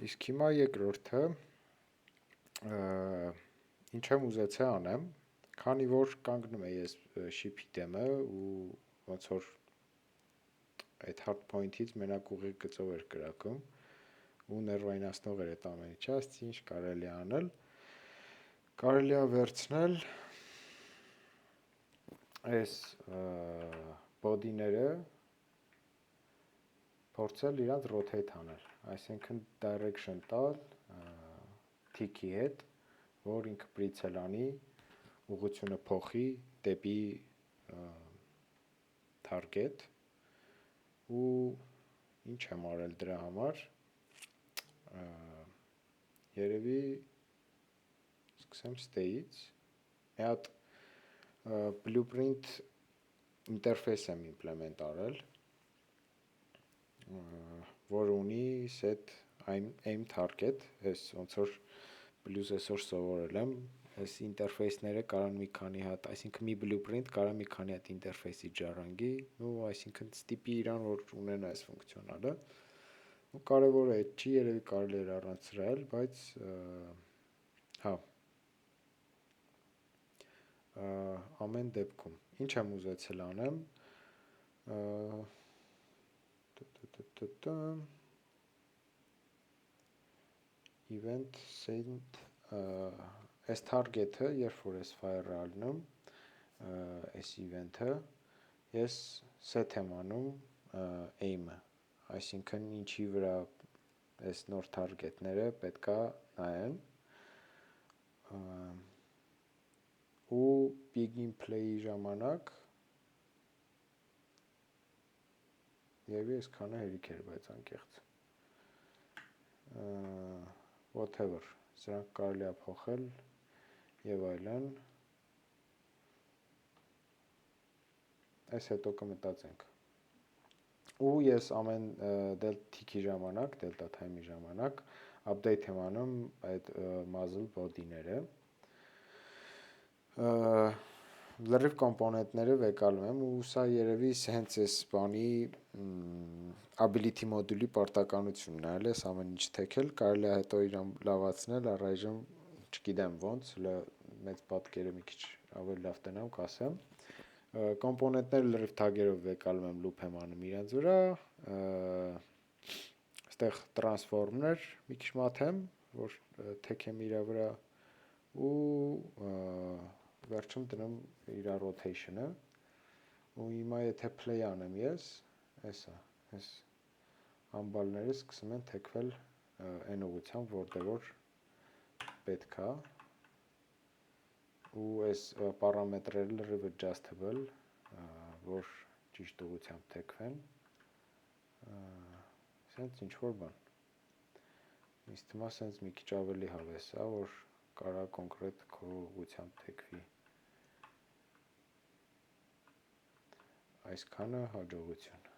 Իսկ հիմա երկրորդը ինչ եմ ուզեցել անեմ, քանի որ կանգնում է ես շիփի դեմը ու ոնց որ այդ hard point-ից մենակ ուղիղ գծով էր կրակում ու ներվայնացնող էր այդ ամեն ինչը, ասեցի ինչ կարելի է անել, կարելի է վերցնել այս body-ները փորձել իրանց rotate անել, այսինքն direction տալ tick-ի հետ, որ ինքը պրիցել անի, ուղղությունը փոխի դեպի target ու ինչ եմ արել դրա համար, երևի սկսեմ stay-ից, մի հատ blueprint interface եմ implement արել, որ ունի set aim target, ես ոնց որ plus այսօր սովորել եմ, այս ինտերֆեյսները կարան մի քանի հատ, այսինքն մի blueprint կարա մի քանի հատ ինտերֆեյսի ջարանգի, ու այսինքն ստիպի իրան, որ ունենա այս ֆունկցիոնալը, ու կարևորը այդ չի, երևի կարելի էր առանց սրա էլ, բայց հա, ամեն դեպքում, ինչ եմ ուզեցել անեմ, event send այս target-ը, երբ որ ես fire-ը ալնում, այս event-ը, ես set եմ անում aim-ը, այսինքն ինչի վրա այս նոր target-ները պետքա նայեն, ու begin play-ի ժամանակ, երևի այսքանը հերիք էր, բայց անկեղծ, whatever, սրանք կարելի է փոխել և այլն, այս հետո կմտածենք, ու ես ամեն tick-ի ժամանակ, delta time-ի ժամանակ, update եմ անում այդ muzzle body-ները, լրիվ կոմպոնենտները վեկալում եմ, ու սա երևի հենց այս բանի ability մոդուլի պարտականությունն է, այս ամեն ինչ թեքել, կարելի է հետո իրան լավացնել, առայժմ չգիտեմ ոնց, մեծ պատկերը մի քիչ ավելի լավ տնամ կասեմ, կոմպոնենտները լրիվ թագերով վեկալում եմ, loop եմ անում իրենց վրա, ստեղ transform-ներ մի քիչ մաթեմ, որ թեքեմ իրա վրա, ու վերջում տնեմ իրա rotation-ը, ու հիմա եթե play անեմ ես, այս ամբալները սկսում են թեքվել այն ուղղությամբ, որտեղ որ պետք է, ու այս պարամետրերը լրիվ adjustable, որ ճիշտ ուղղությամբ թեքվեն, սենց ինչ-որ բան, ինձ թվում է սենց մի քիչ ավելի հավես է, որ կարա կոնկրետ քո ուղղությամբ թեքվի, այսքանը հաջողություն։